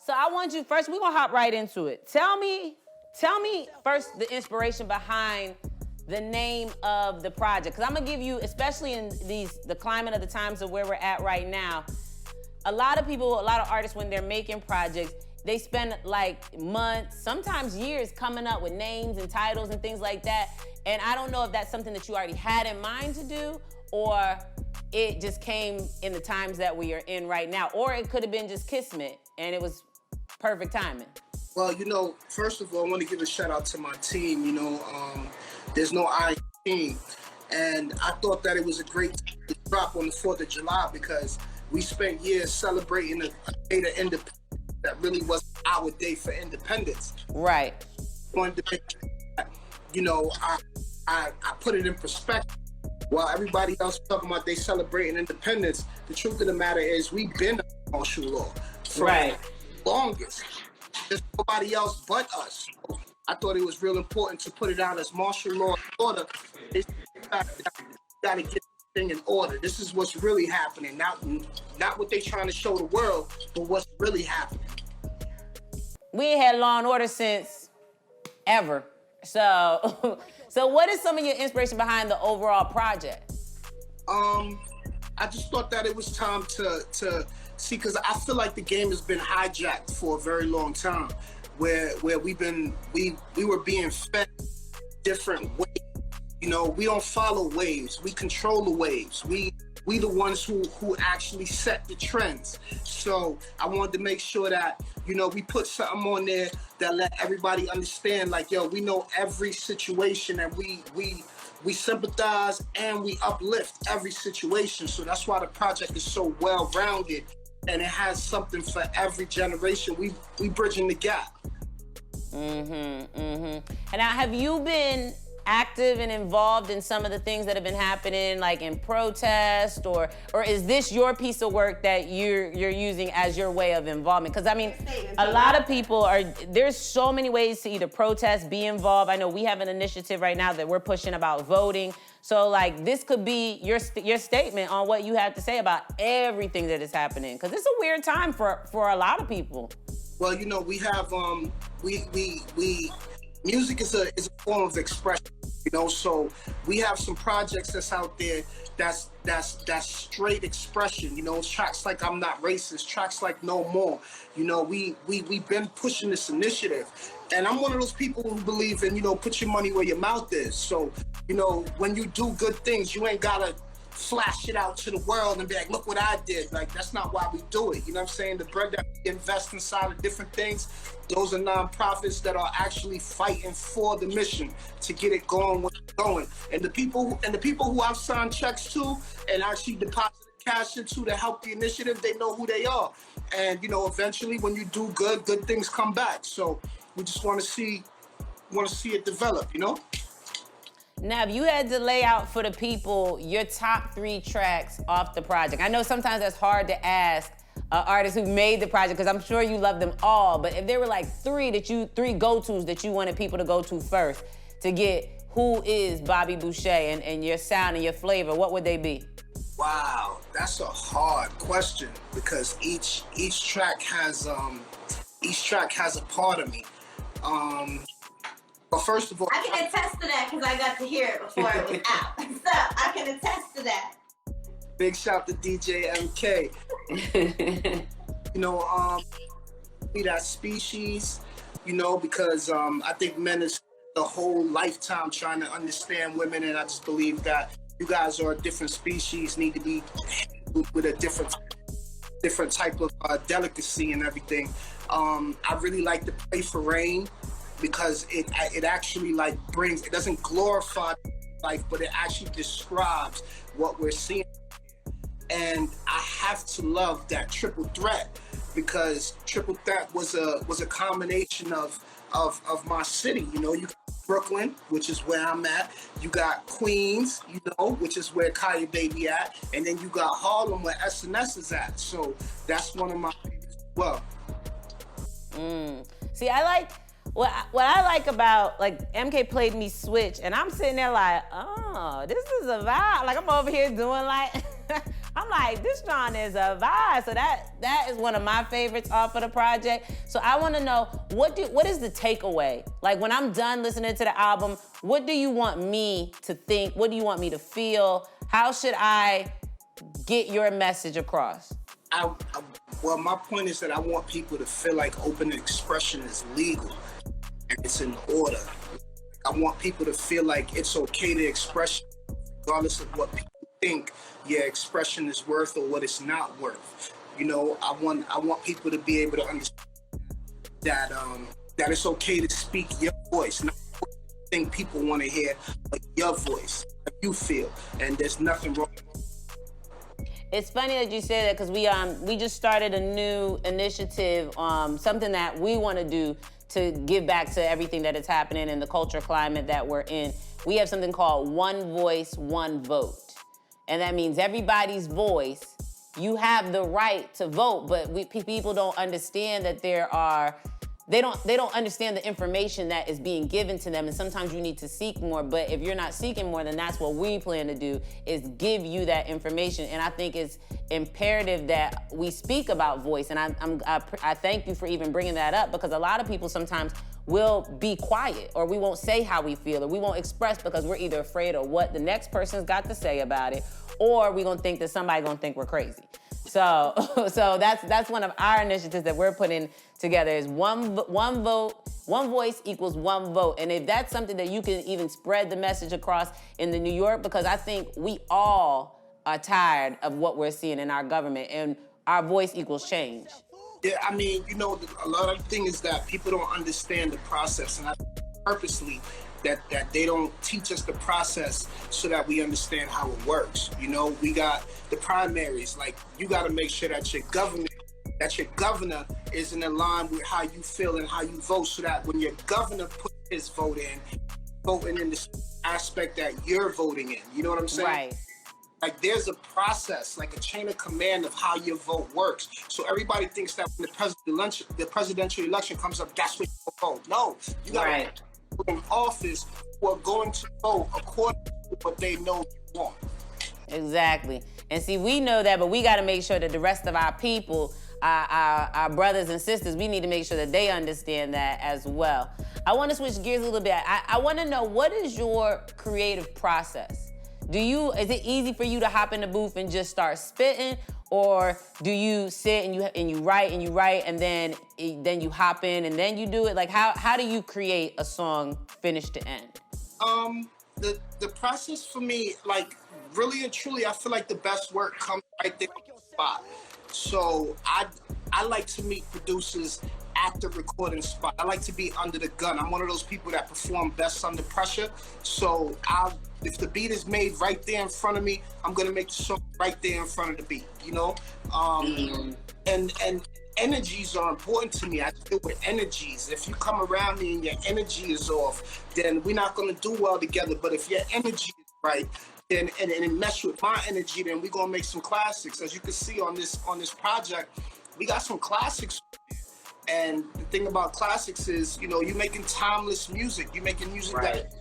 So I want you first, we're gonna hop right into it. Tell me first the inspiration behind the name of the project. Cause I'm gonna give you, especially in the climate of the times of where we're at right now, a lot of people, a lot of artists, when they're making projects, they spend like months, sometimes years coming up with names and titles and things like that. And I don't know if that's something that you already had in mind to do, or it just came in the times that we are in right now. Or it could have been just kismet and it was perfect timing. Well, first of all, I want to give a shout out to my team. There's no I in team. And I thought that it was a great drop on the 4th of July because we spent years celebrating a day of independence that really wasn't our day for independence. Right. I wanted to make sure that, I put it in perspective. While everybody else talking about they celebrating independence, the truth of the matter is we've been under martial law for the longest. There's nobody else but us. So I thought it was real important to put it out as martial law order. It's the fact that you gotta get thing in order. This is what's really happening, not what they trying to show the world, but what's really happening. We ain't had Law and Order since ever. So what is some of your inspiration behind the overall project? I just thought that it was time to see, because I feel like the game has been hijacked for a very long time, where we were being fed different ways. We don't follow waves. We control the waves. We the ones who actually set the trends. So I wanted to make sure that, we put something on there that let everybody understand, like, yo, we know every situation and we sympathize and we uplift every situation. So that's why the project is so well-rounded and it has something for every generation. We bridging the gap. And now, have you been active and involved in some of the things that have been happening, like in protest, or is this your piece of work that you're using as your way of involvement? Because I mean, a lot of people there's so many ways to either protest, be involved. I know we have an initiative right now that we're pushing about voting. So like, this could be your statement on what you have to say about everything that is happening, because it's a weird time for a lot of people. Well, we have music is a form of expression, so we have some projects that's out there that's straight expression, tracks like I'm Not Racist, tracks like No More. We've been pushing this initiative, and I'm one of those people who believe in, put your money where your mouth is. So, when you do good things, you ain't gotta flash it out to the world and be like, look what I did. Like, that's not why we do it. You know what I'm saying? The bread that we invest inside of different things, those are nonprofits that are actually fighting for the mission to get it going where it's going. And the people who I've signed checks to and actually deposited cash into to help the initiative, they know who they are. And eventually when you do good things come back. So we just want to see it develop, Now, if you had to lay out for the people your top 3 tracks off the project, I know sometimes that's hard to ask artists who made the project, because I'm sure you love them all, but if there were like 3 go-tos that you wanted people to go to first to get who is Bobby Booshay and your sound and your flavor, what would they be? Wow, that's a hard question, because each track has a part of me. But first of all, I can attest to that because I got to hear it before it was out. So I can attest to that. Big shout to DJ MK. Be that species, because I think men is the whole lifetime trying to understand women, and I just believe that you guys are a different species, need to be with a different type of delicacy and everything. I really like to play for rain, because it actually it doesn't glorify life, but it actually describes what we're seeing. And I have to love that triple threat, because triple threat was a combination of my city. You got Brooklyn, which is where I'm at. You got Queens, which is where Kaya Baby at, and then you got Harlem, where SNS is at. So that's one of my favorites as well. See, what I like about, like, MK played me Switch, and I'm sitting there like, oh, this is a vibe. Like, I'm over here doing like, I'm like, this John is a vibe. So that is one of my favorites off of the project. So I want to know, what is the takeaway? Like, when I'm done listening to the album, what do you want me to think? What do you want me to feel? How should I get your message across? Well, my point is that I want people to feel like open expression is legal and it's in order. I want people to feel like it's okay to express, regardless of what people think your expression is worth or what it's not worth. You know, I want people to be able to understand that that it's okay to speak your voice, not what you think people want to hear, but your voice, how you feel, and there's nothing wrong. It's funny that you say that, because we just started a new initiative, something that we want to do to give back to everything that is happening in the culture climate that we're in. We have something called One Voice, One Vote. And that means everybody's voice, you have the right to vote, but people don't understand that they don't understand the information that is being given to them, and sometimes you need to seek more. But if you're not seeking more, then that's what we plan to do, is give you that information. And I think it's imperative that we speak about voice. And I thank you for even bringing that up, because a lot of people sometimes will be quiet, or we won't say how we feel, or we won't express because we're either afraid of what the next person's got to say about it, or we're gonna think that somebody's gonna think we're crazy. So that's one of our initiatives that we're putting together, is one vote, one voice equals one vote. And if that's something that you can even spread the message across in the New York, because I think we all are tired of what we're seeing in our government, and our voice equals change. Yeah, I mean, you know, a lot of the thing is that people don't understand the process, and I purposely that they don't teach us the process so that we understand how it works. You know, we got the primaries. Like, you got to make sure that your governor is in line with how you feel and how you vote, so that when your governor puts his vote in, voting in the aspect that you're voting in. You know what I'm saying? Right. Like, there's a process, like a chain of command of how your vote works. So everybody thinks that when the presidential election comes up, that's when you vote. No, you got Right. people in office who are going to vote according to what they know you want. Exactly. And see, we know that, but we got to make sure that the rest of our people, our brothers and sisters, we need to make sure that they understand that as well. I want to switch gears a little bit. I want to know, what is your creative process? Is it easy for you to hop in the booth and just start spitting, or do you sit and you write and then you hop in and then you do it? Like, how do you create a song finish to end? The process for me, like, really and truly, I feel like the best work comes right there on the spot. So I like to meet producers at the recording spot. I like to be under the gun. I'm one of those people that perform best under pressure. So if the beat is made right there in front of me, I'm gonna make the song right there in front of the beat, you know? And energies are important to me. I deal with energies. If you come around me and your energy is off, then we're not gonna do well together. But if your energy is right, then and it mesh with my energy, then we're gonna make some classics. As you can see on this project, we got some classics. And the thing about classics is, you know, you're making timeless music. You're making music that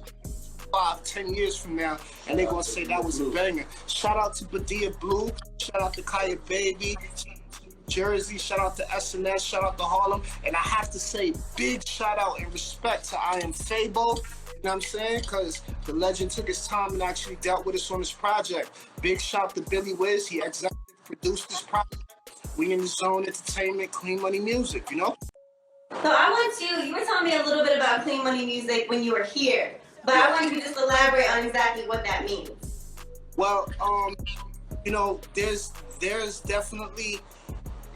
5-10 years from now, and they're gonna say that was a banger. Shout out to Badia Blue, shout out to Kaya Baby, Jersey, shout out to SNS, shout out to Harlem, and I have to say big shout out and respect to I Am Fabo. You know what I'm saying? Because the legend took his time and actually dealt with us on this project. Big shout out to Billy Wiz, he executive produced this project. We in the Zone Entertainment, Clean Money Music, you know? So I want you were telling me a little bit about Clean Money Music when you were here, but I want you to just elaborate on exactly what that means. Well, you know, there's definitely,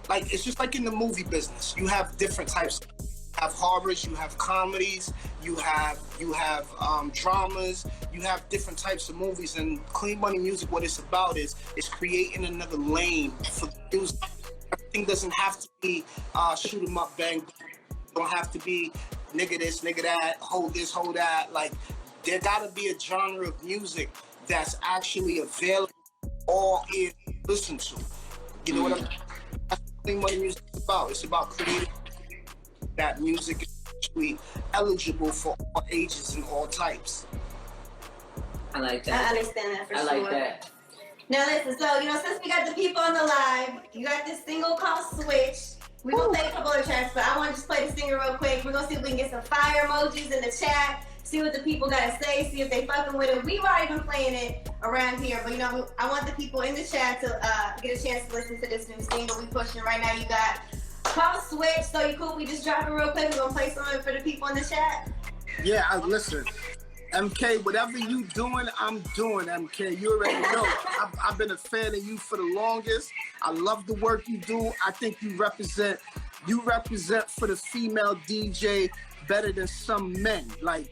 like, it's just like in the movie business. You have different types. You have horrors, you have comedies, you have dramas, you have different types of movies. And Clean Money Music, what it's about is creating another lane for the music. Everything doesn't have to be shoot 'em up, bang. Don't have to be nigga this, nigga that, hold this, hold that. Like, there gotta be a genre of music that's actually available all ears to listen to. You know what I'm saying? That's what Clean Money Music is about. It's about creating that music is actually eligible for all ages and all types. I like that. I understand that for sure. I like that. Now listen, so since we got the people on the live, you got this single called Switch. We're gonna play a couple of tracks, but I wanna just play the single real quick. We're gonna see if we can get some fire emojis in the chat, see what the people gotta say, see if they fucking with it. We've already been playing it around here, but I want the people in the chat to get a chance to listen to this new single we pushing right now. You got called Switch, so you cool? We just drop it real quick. We're gonna play something for the people in the chat. Yeah, listen. MK, whatever you doing, I'm doing, MK. You already know. I've been a fan of you for the longest. I love the work you do. I think you represent for the female DJ better than some men. Like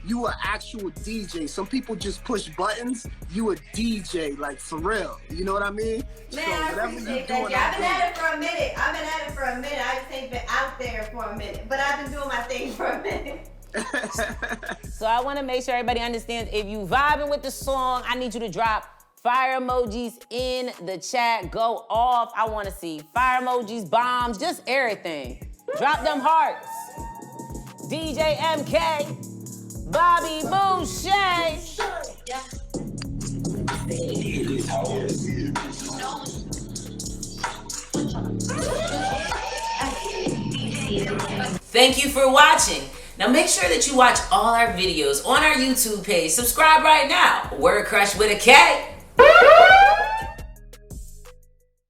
you an actual DJ. Some people just push buttons. You a DJ, like for real. You know what I mean? Man, so I appreciate that. Yeah, I've been at it for a minute. I just ain't been out there for a minute, but I've been doing my thing for a minute. So I want to make sure everybody understands, if you vibing with the song, I need you to drop fire emojis in the chat. Go off. I want to see fire emojis, bombs, just everything. Drop them hearts. DJ MK, Bobby Booshay. Thank you for watching. Now make sure that you watch all our videos on our YouTube page. Subscribe right now. Word Crush with a K.